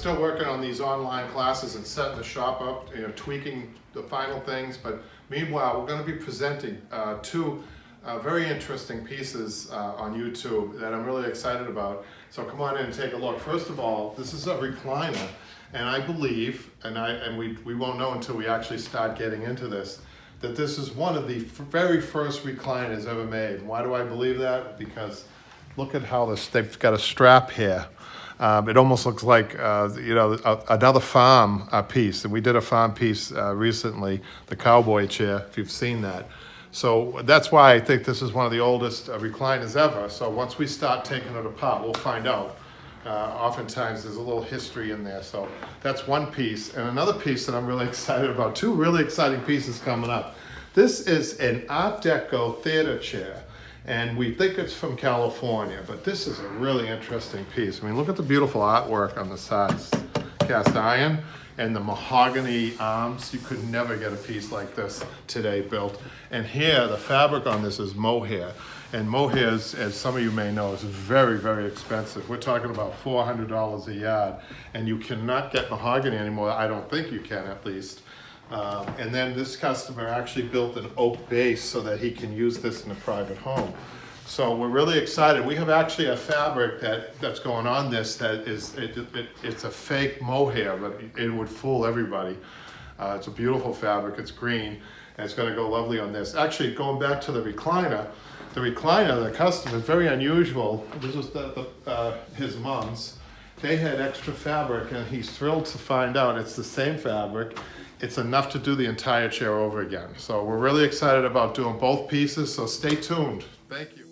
still working on these online classes and setting the shop up, tweaking the final things. But meanwhile, we're going to be presenting two very interesting pieces on YouTube that I'm really excited about. So come on in and take a look. First of all, this is a recliner, and I believe, and we won't know until we actually start getting into this, that this is one of the very first recliners ever made. Why do I believe that? Because look at how they've got a strap here. It almost looks like another farm piece. And we did a farm piece recently, the cowboy chair, if you've seen that. So that's why I think this is one of the oldest recliners ever. So once we start taking it apart, we'll find out. Oftentimes there's a little history in there. So that's one piece. And another piece that I'm really excited about, two really exciting pieces coming up. This is an Art Deco theater chair. And we think it's from California, but this is a really interesting piece. I mean, look at the beautiful artwork on the sides. Cast iron and the mahogany arms. You could never get a piece like this today built. And here, the fabric on this is mohair. And mohair, as some of you may know, is very, very expensive. We're talking about $400 a yard. And you cannot get mahogany anymore. I don't think you can, at least. And then this customer actually built an oak base so that he can use this in a private home. So we're really excited. We have actually a fabric that's going on this that is, it's a fake mohair, but it would fool everybody. It's a beautiful fabric, it's green, and it's gonna go lovely on this. Actually, going back to the recliner, the customer is very unusual. This was his mom's. They had extra fabric, and he's thrilled to find out it's the same fabric. It's enough to do the entire chair over again. So we're really excited about doing both pieces, so stay tuned. Thank you.